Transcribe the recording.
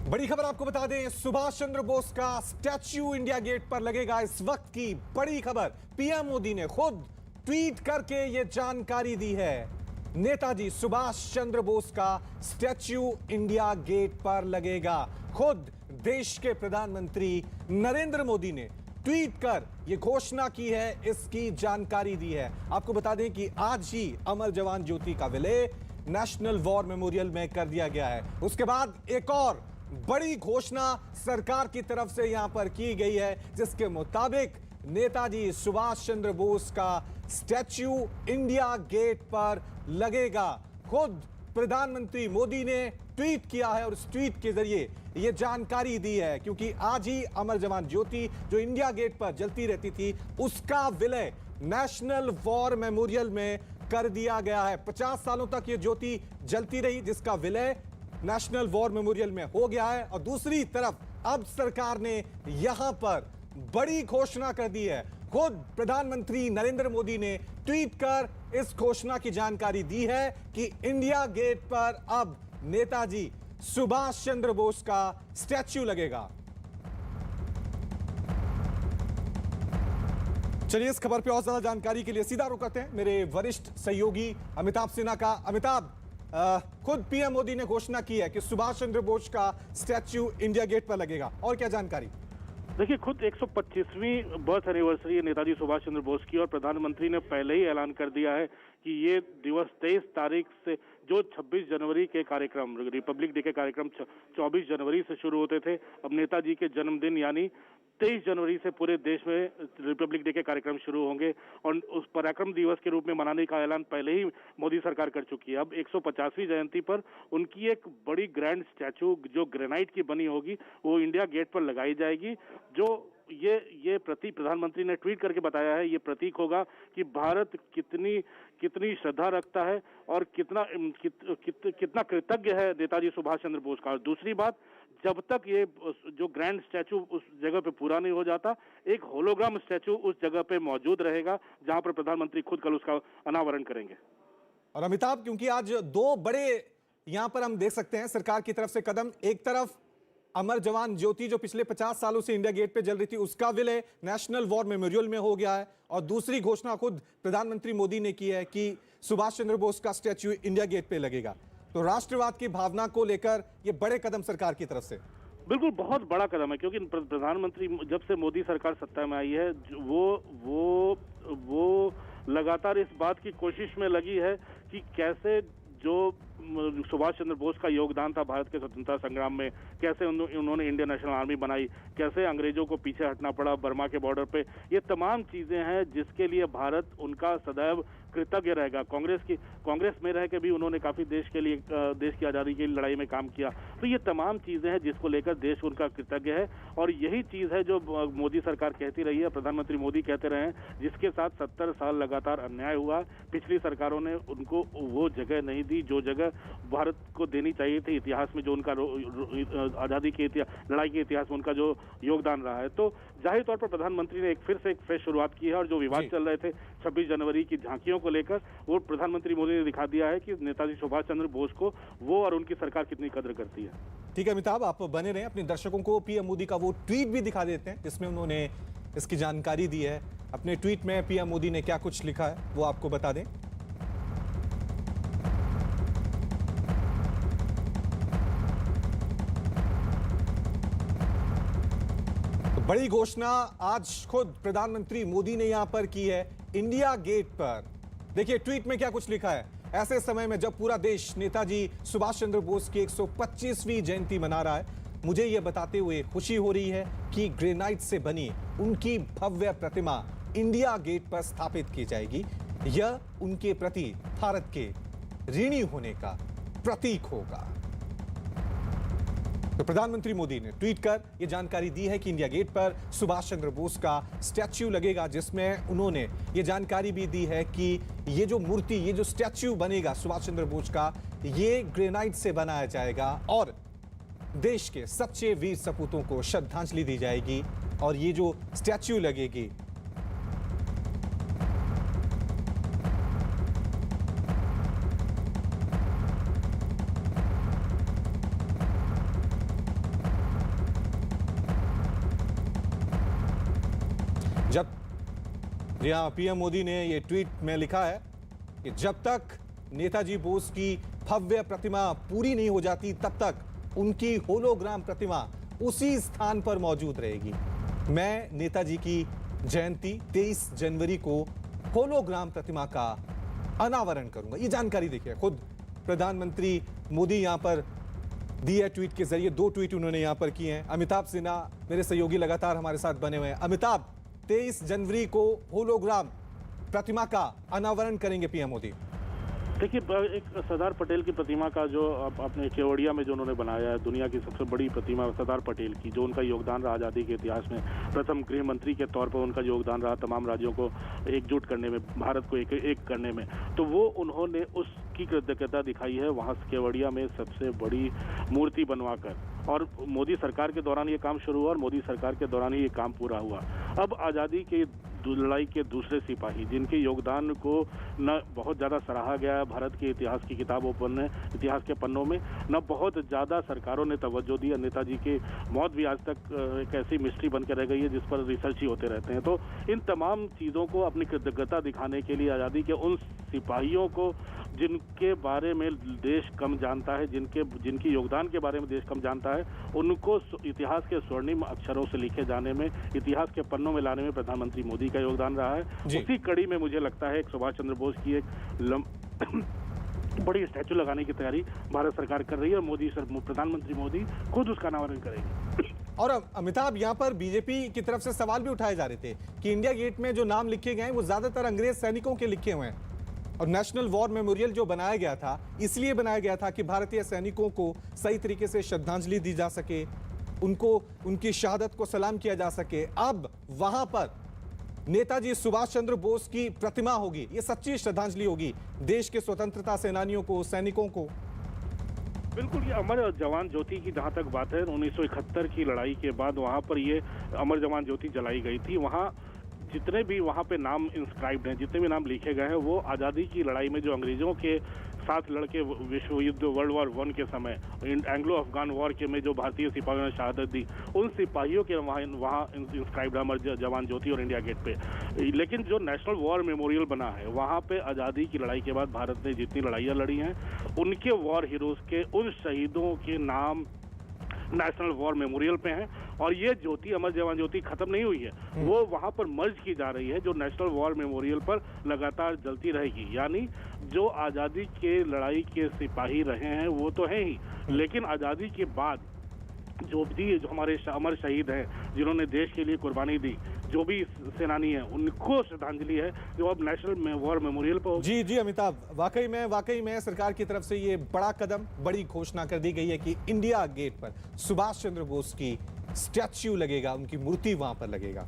बड़ी खबर आपको बता दें, सुभाष चंद्र बोस का स्टैच्यू इंडिया गेट पर लगेगा। इस वक्त की बड़ी खबर, पीएम मोदी ने खुद ट्वीट करके यह जानकारी दी है। नेताजी सुभाष चंद्र बोस का स्टैच्यू इंडिया गेट पर लगेगा। खुद देश के प्रधानमंत्री नरेंद्र मोदी ने ट्वीट कर यह घोषणा की है, इसकी जानकारी दी है। आपको बता दें कि आज ही अमर जवान ज्योति का विलय नेशनल वॉर मेमोरियल में कर दिया गया है। उसके बाद एक और बड़ी घोषणा सरकार की तरफ से यहां पर की गई है, जिसके मुताबिक नेताजी सुभाष चंद्र बोस का स्टैच्यू इंडिया गेट पर लगेगा। खुद प्रधानमंत्री मोदी ने ट्वीट किया है और उस ट्वीट के जरिए यह जानकारी दी है, क्योंकि आज ही अमर जवान ज्योति जो इंडिया गेट पर जलती रहती थी, उसका विलय नेशनल वॉर मेमोरियल में कर दिया गया है। 50 सालों तक यह ज्योति जलती रही, जिसका विलय नेशनल वॉर मेमोरियल में हो गया है। और दूसरी तरफ अब सरकार ने यहां पर बड़ी घोषणा कर दी है। खुद प्रधानमंत्री नरेंद्र मोदी ने ट्वीट कर इस घोषणा की जानकारी दी है कि इंडिया गेट पर अब नेताजी सुभाष चंद्र बोस का स्टैच्यू लगेगा। चलिए इस खबर पे और ज्यादा जानकारी के लिए सीधा रुख करते हैं मेरे वरिष्ठ सहयोगी अमिताभ सिन्हा का। अमिताभ, खुद पीएम मोदी ने घोषणा की है कि सुभाष चंद्र बोस का स्टैच्यू इंडिया गेट पर लगेगा, और क्या जानकारी? देखिए, खुद 125वीं बर्थ एनिवर्सरी है नेताजी सुभाष चंद्र बोस की, और प्रधानमंत्री ने पहले ही ऐलान कर दिया है कि ये दिवस 23 तारीख से, जो 26 जनवरी के कार्यक्रम, रिपब्लिक डे के कार्यक्रम 24 जनवरी से शुरू होते थे, अब नेताजी के जन्मदिन यानी 23 जनवरी से पूरे देश में रिपब्लिक डे के कार्यक्रम शुरू होंगे। और उस पराक्रम दिवस के रूप में मनाने का ऐलान पहले ही मोदी सरकार कर चुकी है। अब 150वीं जयंती पर उनकी एक बड़ी ग्रैंड स्टैचू जो ग्रेनाइट की बनी होगी, वो इंडिया गेट पर लगाई जाएगी। जो ये प्रतीक, प्रधानमंत्री ने ट्वीट करके बताया है, ये प्रतीक होगा कि भारत कितनी श्रद्धा रखता है और कितना कृतज्ञ है नेताजी सुभाष चंद्र बोस का। और दूसरी बात, जब तक ये जो ग्रैंड स्टैचू उस जगह पे पूरा नहीं हो जाता, एक होलोग्राम स्टैचू उस जगह पे मौजूद रहेगा, जहां पर प्रधानमंत्री खुद कल उसका अनावरण करेंगे। और अमिताभ, क्योंकि आज दो बड़े यहां पर हम देख सकते हैं सरकार की तरफ से कदम, एक तरफ अमर जवान ज्योति जो पिछले 50 सालों से इंडिया गेट पे जल रही थी, उसका विलय नेशनल वॉर मेमोरियल में हो गया है, और दूसरी घोषणा खुद प्रधानमंत्री मोदी ने की है कि सुभाष चंद्र बोस का स्टैच्यू इंडिया गेट पे लगेगा। तो राष्ट्रवाद की भावना को लेकर ये बड़े कदम सरकार की तरफ से। बिल्कुल, बहुत बड़ा कदम है, क्योंकि प्रधानमंत्री जब से मोदी सरकार सत्ता में आई है, वो लगातार इस बात की कोशिश में लगी है कि कैसे जो सुभाष चंद्र बोस का योगदान था भारत के स्वतंत्रता संग्राम में, कैसे उन्होंने इंडियन नेशनल आर्मी बनाई, कैसे अंग्रेजों को पीछे हटना पड़ा बर्मा के बॉर्डर पे, ये तमाम चीजें हैं जिसके लिए भारत उनका सदैव कृतज्ञ रहेगा। कांग्रेस में रह के भी उन्होंने काफी देश की आजादी की लड़ाई में काम किया। तो ये तमाम चीजें हैं जिसको लेकर देश उनका कृतज्ञ है, और यही चीज है जो मोदी सरकार कहती रही है, प्रधानमंत्री मोदी कहते रहे हैं, जिसके साथ 70 साल लगातार अन्याय हुआ। पिछली सरकारों ने उनको वो जगह नहीं दी जो जगह भारत को देनी चाहिए थी इतिहास में, जो उनका आजादी के लड़ाई के इतिहास में उनका जो योगदान रहा है। तो जाहिर तौर पर प्रधानमंत्री ने एक फिर से शुरुआत की है, और जो विवाद चल रहे थे 26 जनवरी की झांकियों को लेकर, वो प्रधानमंत्री मोदी ने दिखा दिया है कि नेताजी सुभाष चंद्र बोस को वो और उनकी सरकार कितनी कद्र करती है। ठीक है अमिताभ, आप बने रहें। अपने दर्शकों को पीएम मोदी का वो ट्वीट भी दिखा देते हैं जिसमें उन्होंने इसकी जानकारी दी है। अपने ट्वीट में पीएम मोदी ने क्या कुछ लिखा है वो आपको बता दें। बड़ी घोषणा आज खुद प्रधानमंत्री मोदी ने यहां पर की है इंडिया गेट पर। देखिए ट्वीट में क्या कुछ लिखा है। ऐसे समय में जब पूरा देश नेताजी सुभाष चंद्र बोस की 125वीं जयंती मना रहा है, मुझे यह बताते हुए खुशी हो रही है कि ग्रेनाइट से बनी उनकी भव्य प्रतिमा इंडिया गेट पर स्थापित की जाएगी। यह उनके प्रति भारत के ऋणी होने का प्रतीक होगा। तो प्रधानमंत्री मोदी ने ट्वीट कर यह जानकारी दी है कि इंडिया गेट पर सुभाष चंद्र बोस का स्टैच्यू लगेगा, जिसमें उन्होंने ये जानकारी भी दी है कि ये जो मूर्ति, ये जो स्टैच्यू बनेगा सुभाष चंद्र बोस का, ये ग्रेनाइट से बनाया जाएगा और देश के सच्चे वीर सपूतों को श्रद्धांजलि दी जाएगी। और ये जो स्टैच्यू लगेगी, जब जी हाँ, पीएम मोदी ने ये ट्वीट में लिखा है कि जब तक नेताजी बोस की भव्य प्रतिमा पूरी नहीं हो जाती तब तक उनकी होलोग्राम प्रतिमा उसी स्थान पर मौजूद रहेगी। मैं नेताजी की जयंती 23 जनवरी को होलोग्राम प्रतिमा का अनावरण करूंगा। ये जानकारी देखिए, खुद प्रधानमंत्री मोदी यहां पर दी है ट्वीट के जरिए। 2 ट्वीट उन्होंने यहां पर किए हैं। अमिताभ सिन्हा मेरे सहयोगी लगातार हमारे साथ बने हुए हैं। अमिताभ, 23 जनवरी को होलोग्राम प्रतिमा का अनावरण करेंगे पीएम मोदी। देखिए, एक सरदार पटेल की प्रतिमा का जो अपने केवड़िया में जो उन्होंने बनाया है, दुनिया की सबसे बड़ी प्रतिमा सरदार पटेल की, जो उनका योगदान रहा आज़ादी के इतिहास में, प्रथम गृह मंत्री के तौर पर उनका योगदान रहा तमाम राज्यों को एकजुट करने में, भारत को एक करने में, तो वो उन्होंने उसकी कृतज्ञता दिखाई है वहाँ केवड़िया में सबसे बड़ी मूर्ति बनवाकर। और मोदी सरकार के दौरान ये काम शुरू हुआ और मोदी सरकार के दौरान ही ये काम पूरा हुआ। अब आज़ादी के लड़ाई के दूसरे सिपाही जिनके योगदान को न बहुत ज़्यादा सराहा गया है भारत के इतिहास की किताबों पर, इतिहास के पन्नों में, न बहुत ज़्यादा सरकारों ने तवज्जो दी। नेताजी की मौत भी आज तक एक ऐसी मिस्ट्री बन के रह गई है जिस पर रिसर्च ही होते रहते हैं। तो इन तमाम चीज़ों को अपनी कृतज्ञता दिखाने के लिए आज़ादी के उन सिपाहियों को जिनके बारे में देश कम जानता है, जिनकी योगदान के बारे में देश कम जानता है, उनको इतिहास के स्वर्णिम अक्षरों से लिखे जाने में, इतिहास के पन्नों में लाने में प्रधानमंत्री मोदी का योगदान रहा है। उसी कड़ी में मुझे लगता है एक सुभाष चंद्र बोस की एक बड़ी स्टैचू लगाने की तैयारी भारत सरकार कर रही है और प्रधानमंत्री मोदी खुद उसका अनावरण करेंगे। और अमिताभ, यहाँ पर बीजेपी की तरफ से सवाल भी उठाए जा रहे थे कि इंडिया गेट में जो नाम लिखे गए हैं वो ज्यादातर अंग्रेज सैनिकों के लिखे हुए हैं, और नेशनल वॉर मेमोरियल जो बनाया गया था इसलिए बनाया गया था कि भारतीय सैनिकों को सही तरीके से श्रद्धांजलि दी जा सके, उनको उनकी शहादत को सलाम किया जा सके। अब वहां पर नेताजी सुभाष चंद्र बोस की प्रतिमा होगी, ये सच्ची श्रद्धांजलि होगी देश के स्वतंत्रता सेनानियों को, सैनिकों को। बिल्कुल, ये अमर जवान ज्योति की जहाँ तक बात है, 1971 की लड़ाई के बाद वहाँ पर ये अमर जवान ज्योति जलाई गई थी। वहाँ जितने भी वहाँ पे नाम इंस्क्राइब्ड हैं, जितने भी नाम लिखे गए हैं, वो आज़ादी की लड़ाई में जो अंग्रेजों के साथ लड़के विश्व युद्ध वर्ल्ड वॉर 1 के समय, एंग्लो अफगान वॉर के में जो भारतीय सिपाहियों ने शहादत दी, उन सिपाहियों के वहाँ इंस्क्राइब्ड अमर जवान ज्योति और इंडिया गेट पे। लेकिन जो नेशनल वॉर मेमोरियल बना है वहाँ पे आज़ादी की लड़ाई के बाद भारत ने जितनी लड़ाइयाँ लड़ी हैं उनके वॉर हीरोज के, उन शहीदों के नाम नेशनल वॉर मेमोरियल पे हैं। और ये ज्योति, अमर जवान ज्योति, खत्म नहीं हुई है, वो वहां पर मर्ज की जा रही है, जो नेशनल वॉर मेमोरियल पर लगातार जलती रहेगी। यानी जो आज़ादी के लड़ाई के सिपाही रहे हैं वो तो हैं ही, लेकिन आज़ादी के बाद जो हमारे अमर शहीद हैं जिन्होंने देश के लिए कुर्बानी दी, जो भी सेनानी हैं, उनको श्रद्धांजलि है जो अब नेशनल वॉर मेमोरियल पर होगी। जी अमिताभ, वाकई में सरकार की तरफ से ये बड़ा कदम, बड़ी घोषणा कर दी गई है कि इंडिया गेट पर सुभाष चंद्र बोस की स्टैच्यू लगेगा, उनकी मूर्ति वहां पर लगेगा।